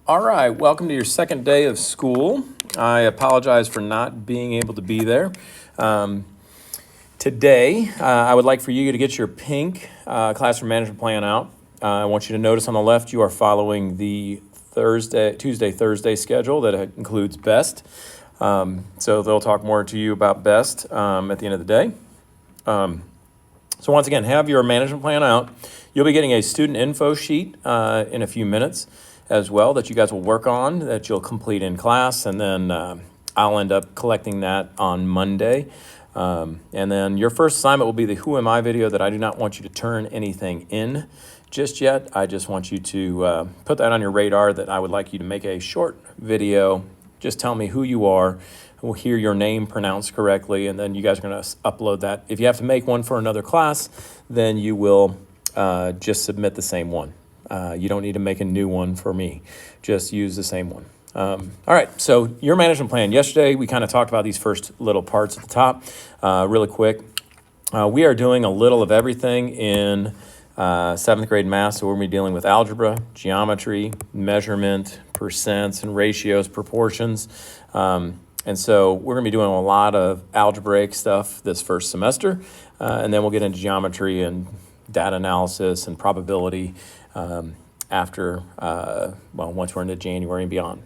All right, welcome to your second day of school. I apologize for not being able to be there. Today, I would like for you to get your pink classroom management plan out. I want you to notice on the left you are following the Tuesday, Thursday schedule that includes BEST. So they'll talk more to you about BEST at the end of the day. So once again, have your management plan out. You'll be getting a student info sheet in a few minutes as well that you guys will work on, that you'll complete in class, and then I'll end up collecting that on Monday. And then your first assignment will be the Who Am I video that I do not want you to turn anything in just yet. I just want you to put that on your radar that I would like you to make a short video. Just tell me who you are. We'll hear your name pronounced correctly, and then you guys are going to upload that. If you have to make one for another class, then you will just submit the same one. You don't need to make a new one for me. Just use the same one. All right, so your management plan. Yesterday, we kind of talked about these first little parts at the top really quick. We are doing a little of everything in 7th grade math, so we're going to be dealing with algebra, geometry, measurement, percents and ratios, proportions. And so we're going to be doing a lot of algebraic stuff this first semester, and then we'll get into geometry and data analysis and probability after, once we're into January and beyond.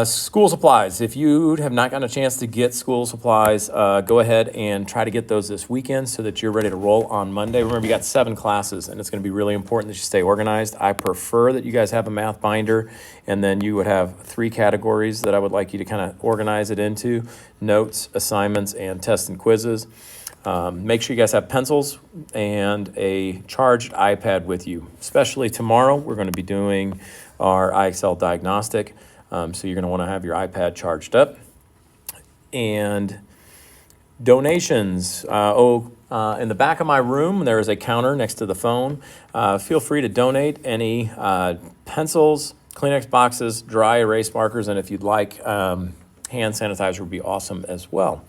School supplies. If you have not gotten a chance to get school supplies, go ahead and try to get those this weekend so that you're ready to roll on Monday. Remember, you got 7 classes, and it's going to be really important that you stay organized. I prefer that you guys have a math binder, and then you would have 3 categories that I would like you to kind of organize it into: notes, assignments, and tests and quizzes. Make sure you guys have pencils and a charged iPad with you. Especially tomorrow, we're going to be doing our IXL diagnostic. So you're going to want to have your iPad charged up. And donations. In the back of my room, there is a counter next to the phone. Feel free to donate any pencils, Kleenex boxes, dry erase markers, and if you'd like, hand sanitizer would be awesome as well.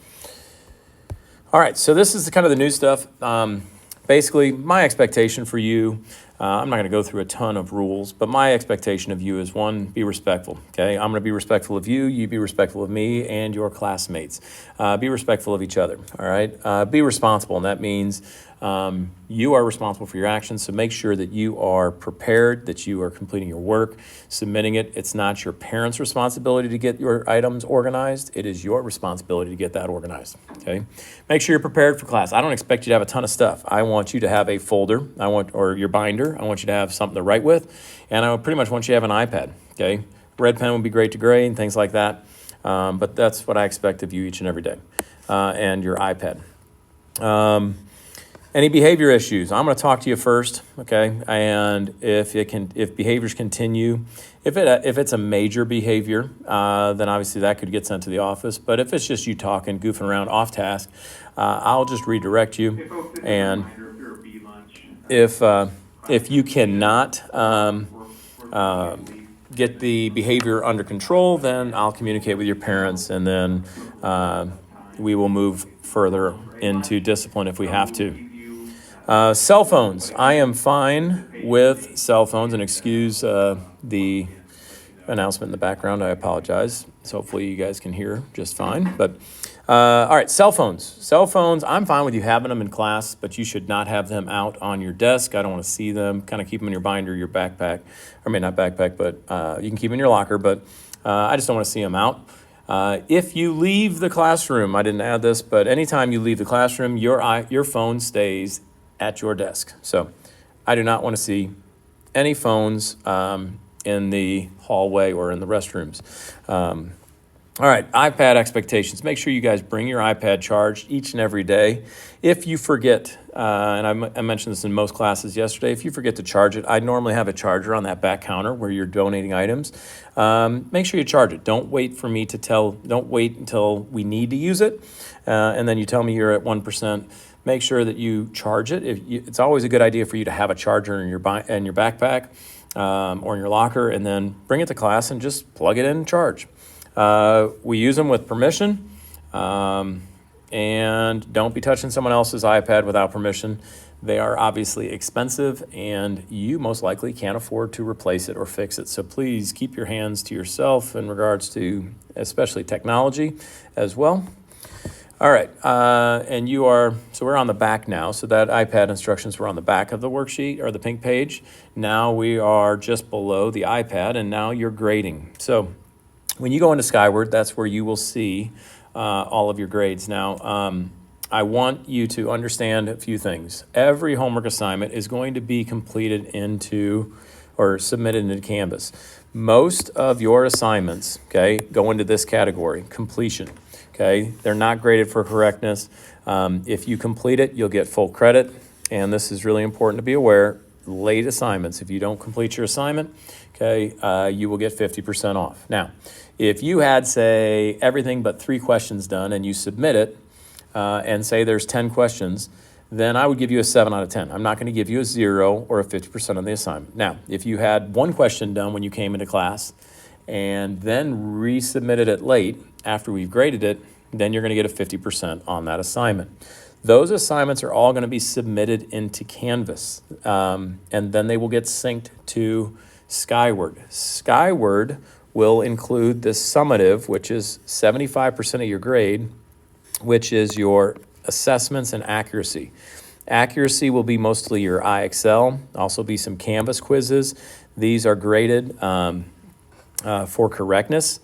All right, so this is kind of the new stuff. Basically, my expectation for you, I'm not going to go through a ton of rules, but my expectation of you is, 1, be respectful, okay? I'm going to be respectful of you, you be respectful of me and your classmates. Be respectful of each other, all right? Be responsible, and that means you are responsible for your actions, so make sure that you are prepared, that you are completing your work, submitting it. It's not your parents' responsibility to get your items organized. It is your responsibility to get that organized, okay? Make sure you're prepared for class. I don't expect you to have a ton of stuff. I want you to have a folder, or your binder. I want you to have something to write with, and I pretty much want you to have an iPad, okay? Red pen would be great to grade and things like that, but that's what I expect of you each and every day, and your iPad. Any behavior issues? I'm going to talk to you first, okay? And if behaviors continue, if it's a major behavior, then obviously that could get sent to the office. But if it's just you talking, goofing around, off task, I'll just redirect you. And if you cannot get the behavior under control, then I'll communicate with your parents, and then we will move further into discipline if we have to. Cell phones. I am fine with cell phones, and excuse the announcement in the background. I apologize. So hopefully you guys can hear just fine. But all right, cell phones. Cell phones, I'm fine with you having them in class, but you should not have them out on your desk. I don't want to see them. Kind of keep them in your binder, your backpack. I mean, not backpack, but you can keep them in your locker, but I just don't want to see them out. If you leave the classroom, I didn't add this, but anytime you leave the classroom, your phone stays at your desk. So I do not want to see any phones in the hallway or in the restrooms. All right, iPad expectations. Make sure you guys bring your iPad charged each and every day. If you forget, and I mentioned this in most classes yesterday, if you forget to charge it, I normally have a charger on that back counter where you're donating items. Make sure you charge it. Don't wait until we need to use it, and then you tell me you're at 1%. Make sure that you charge it. It's always a good idea for you to have a charger in your backpack or in your locker, and then bring it to class and just plug it in and charge. We use them with permission, and don't be touching someone else's iPad without permission. They are obviously expensive, and you most likely can't afford to replace it or fix it. So please keep your hands to yourself in regards to especially technology as well. All right, so we're on the back now. So that iPad instructions were on the back of the worksheet or the pink page. Now we are just below the iPad, and now you're grading. So when you go into Skyward, that's where you will see all of your grades. Now, I want you to understand a few things. Every homework assignment is going to be completed into or submitted into Canvas. Most of your assignments, okay, go into this category, completion. Okay, they're not graded for correctness. If you complete it, you'll get full credit. And this is really important to be aware. Late assignments, if you don't complete your assignment, okay, you will get 50% off. Now, if you had, say, everything but 3 questions done and you submit it, and say there's 10 questions, then I would give you a 7 out of 10. I'm not going to give you a 0 or a 50% on the assignment. Now, if you had 1 question done when you came into class and then resubmitted it late after we've graded it, then you're going to get a 50% on that assignment. Those assignments are all going to be submitted into Canvas, and then they will get synced to Skyward. Skyward will include the summative, which is 75% of your grade, which is your assessments and accuracy. Accuracy will be mostly your IXL, also be some Canvas quizzes. These are graded for correctness.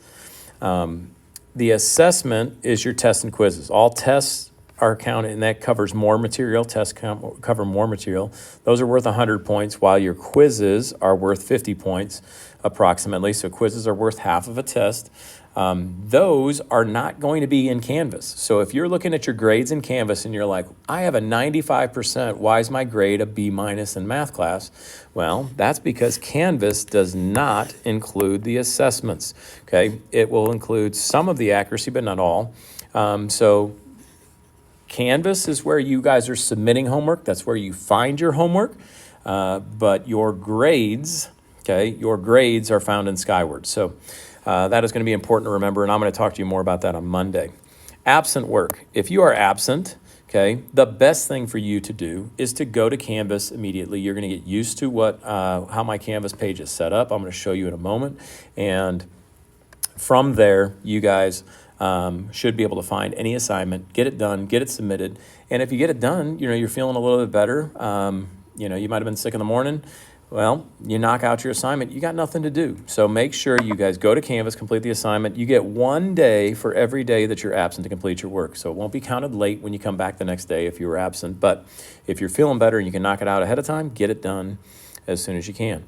The assessment is your tests and quizzes. All tests are counted, and that covers more material. Tests cover more material. Those are worth 100 points, while your quizzes are worth 50 points approximately. So quizzes are worth half of a test. Those are not going to be in Canvas. So if you're looking at your grades in Canvas and you're like, I have a 95%, why is my grade a B- in math class? Well, that's because Canvas does not include the assessments, okay? It will include some of the accuracy, but not all. So Canvas is where you guys are submitting homework. That's where you find your homework. But your grades, okay, your grades are found in Skyward. So that is going to be important to remember, and I'm going to talk to you more about that on Monday. Absent work. If you are absent, okay, the best thing for you to do is to go to Canvas immediately. You're going to get used to how my Canvas page is set up. I'm going to show you in a moment. And from there, you guys should be able to find any assignment, get it done, get it submitted. And if you get it done, you're feeling a little bit better. You might have been sick in the morning. Well, you knock out your assignment, you got nothing to do. So make sure you guys go to Canvas, complete the assignment. You get 1 day for every day that you're absent to complete your work. So it won't be counted late when you come back the next day if you were absent. But if you're feeling better and you can knock it out ahead of time, get it done as soon as you can.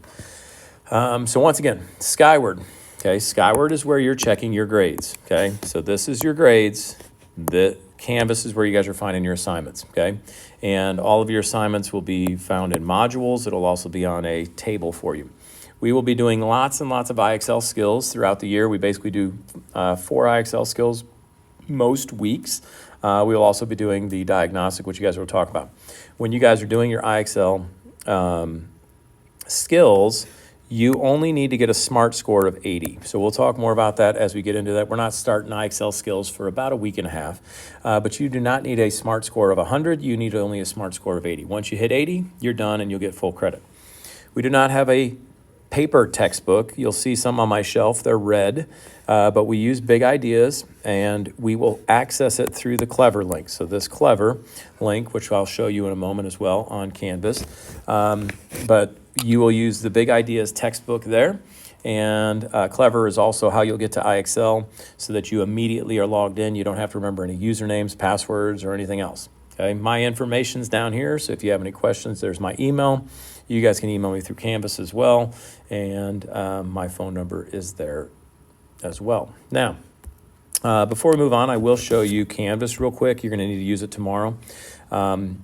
So once again, Skyward. Okay, Skyward is where you're checking your grades. Okay, so this is your grades. The Canvas is where you guys are finding your assignments. Okay, and all of your assignments will be found in modules. It'll also be on a table for you. We will be doing lots and lots of IXL skills throughout the year. We basically do 4 IXL skills most weeks. We will also be doing the diagnostic, which you guys will talk about. When you guys are doing your IXL skills, you only need to get a SMART score of 80. So we'll talk more about that as we get into that. We're not starting IXL skills for about a week and a half, but you do not need a SMART score of 100. You need only a SMART score of 80. Once you hit 80, you're done and you'll get full credit. We do not have a paper textbook. You'll see some on my shelf. They're red, but we use Big Ideas, and we will access it through the Clever link. So this Clever link, which I'll show you in a moment as well on Canvas, but you will use the Big Ideas textbook there, and Clever is also how you'll get to IXL so that you immediately are logged in. You don't have to remember any usernames, passwords, or anything else. Okay, my information's down here, so if you have any questions, there's my email. You guys can email me through Canvas as well, and my phone number is there as well. Now, before we move on, I will show you Canvas real quick. You're going to need to use it tomorrow.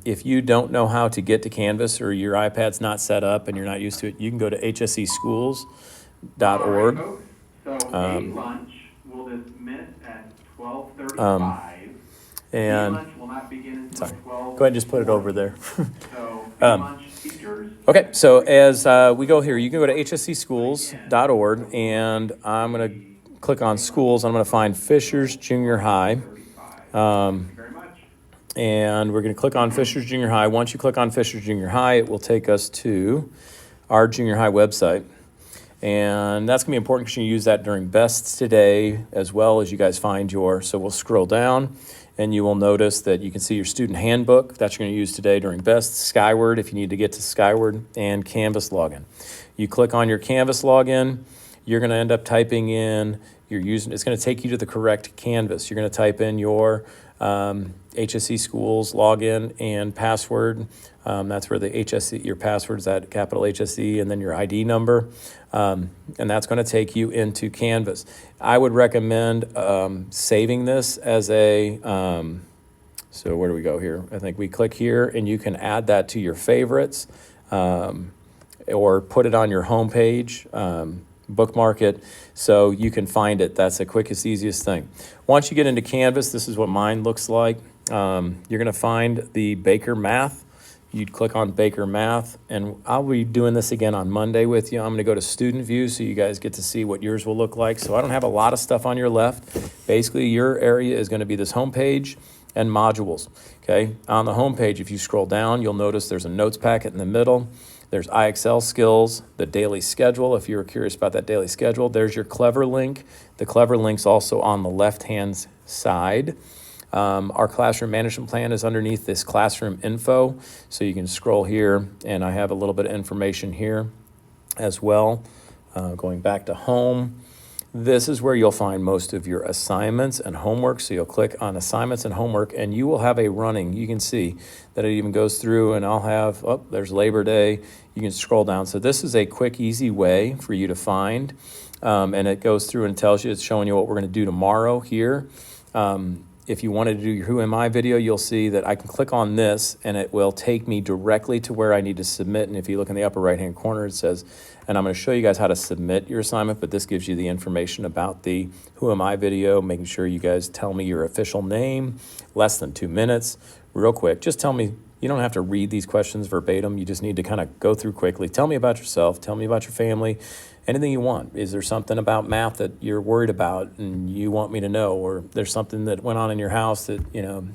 If you don't know how to get to Canvas, or your iPad's not set up and you're not used to it, you can go to hscschools.org. So lunch will dismiss at 12:35. And lunch will not begin until sorry, 12. go ahead and just put it over there. So lunch teachers. Okay, so as we go here, you can go to hscschools.org, and I'm going to click on schools. I'm going to find Fishers Junior High. Thank you very much. and we're going to click on Fishers Junior High. Once you click on Fishers Junior High, it will take us to our junior high website. And that's going to be important because you use that during BEST today as well as you guys find so we'll scroll down and you will notice that you can see your student handbook that you're going to use today during BEST, Skyward if you need to get to Skyward, and Canvas login. You click on your Canvas login, you're going to end up typing in, it's going to take you to the correct Canvas. You're going to type in your HSE schools login and password. That's where the HSE, your password is at capital HSE, and then your ID number. And that's going to take you into Canvas. I would recommend saving this as a, so where do we go here? I think we click here and you can add that to your favorites or put it on your home page. Bookmark it so you can find it. That's the quickest, easiest thing. Once you get into Canvas, this is what mine looks like. You're going to find the Baker Math. You'd click on Baker Math, and I'll be doing this again on Monday with you. I'm going to go to Student View so you guys get to see what yours will look like. So I don't have a lot of stuff on your left. Basically, your area is going to be this home page and modules. Okay, on the home page, if you scroll down, you'll notice there's a notes packet in the middle. There's IXL skills, the daily schedule. If you were curious about that daily schedule, there's your Clever link. The Clever link's also on the left-hand side. Our classroom management plan is underneath this classroom info. So you can scroll here, and I have a little bit of information here as well. Going back to home, this is where you'll find most of your assignments and homework. So you'll click on assignments and homework, and you will have a running. You can see that it even goes through, and I'll have, oh, there's Labor Day. You can scroll down. So this is a quick, easy way for you to find. And it goes through and tells you, it's showing you what we're going to do tomorrow here. If you wanted to do your Who Am I video, you'll see that I can click on this and it will take me directly to where I need to submit. And if you look in the upper right-hand corner, it says, and I'm going to show you guys how to submit your assignment, but this gives you the information about the Who Am I video, making sure you guys tell me your official name, less than 2 minutes, real quick. Just tell me, you don't have to read these questions verbatim. You just need to kind of go through quickly. Tell me about yourself. Tell me about your family. Anything you want. Is there something about math that you're worried about and you want me to know? Or there's something that went on in your house that, you know,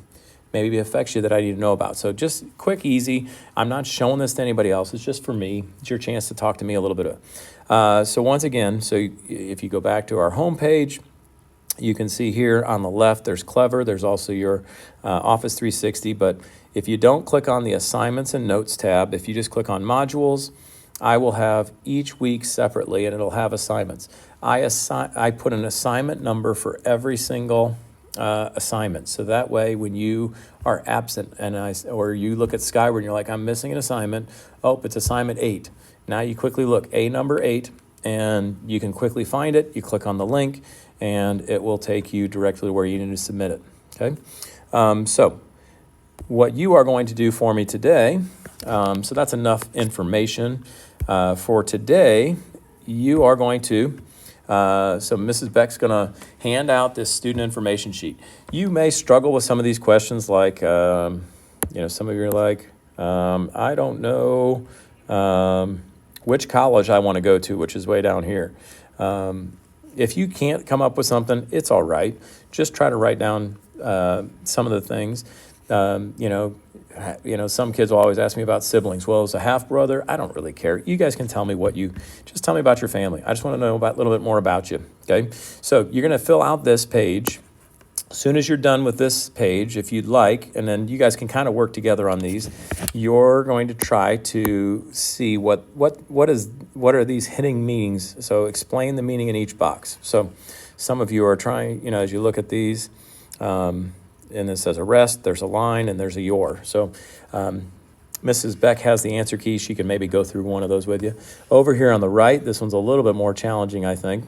maybe affects you that I need to know about. So just quick, easy. I'm not showing this to anybody else. It's just for me. It's your chance to talk to me a little bit. So once again, so if you go back to our homepage, you can see here on the left, there's Clever. There's also your Office 360. But if you don't click on the Assignments and Notes tab, if you just click on Modules, I will have each week separately, and it'll have assignments. I put an assignment number for every single assignment. So that way, when you are absent or you look at Skyward and you're like, I'm missing an assignment. Oh, it's assignment 8. Now you quickly look, A number 8, and you can quickly find it. You click on the link, and it will take you directly to where you need to submit it. Okay. So what you are going to do for me today, so that's enough information. For today, you are going to, so Mrs. Beck's going to hand out this student information sheet. You may struggle with some of these questions like, you know, some of you are like, I don't know which college I want to go to, which is way down here. If you can't come up with something, it's all right. Just try to write down some of the things. You know, some kids will always ask me about siblings. Well, as a half brother, I don't really care. You guys can tell me just tell me about your family. I just want to know a little bit more about you. Okay. So you're going to fill out this page. As soon as you're done with this page, if you'd like, and then you guys can kind of work together on these, you're going to try to see what are these hidden meanings. So explain the meaning in each box. So some of you are trying, you know, as you look at these, and it says arrest, there's a line, and there's a your. So Mrs. Beck has the answer key. She can maybe go through one of those with you. Over here on the right, this one's a little bit more challenging, I think.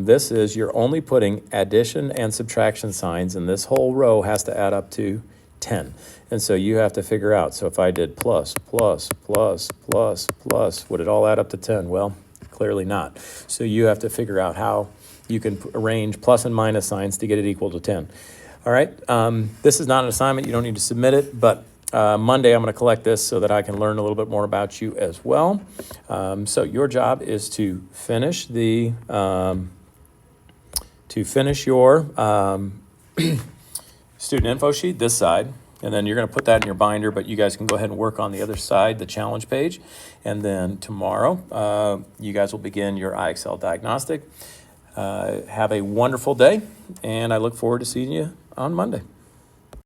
This is you're only putting addition and subtraction signs, and this whole row has to add up to 10. And so you have to figure out, so if I did plus, plus, plus, plus, plus, would it all add up to 10? Well, clearly not. So you have to figure out how you can arrange plus and minus signs to get it equal to 10. All right, this is not an assignment. You don't need to submit it, but Monday I'm going to collect this so that I can learn a little bit more about you as well. So your job is to finish your student info sheet, this side, And then you're going to put that in your binder, but you guys can go ahead and work on the other side, the challenge page. And then tomorrow, you guys will begin your IXL diagnostic. Have a wonderful day, and I look forward to seeing you on Monday.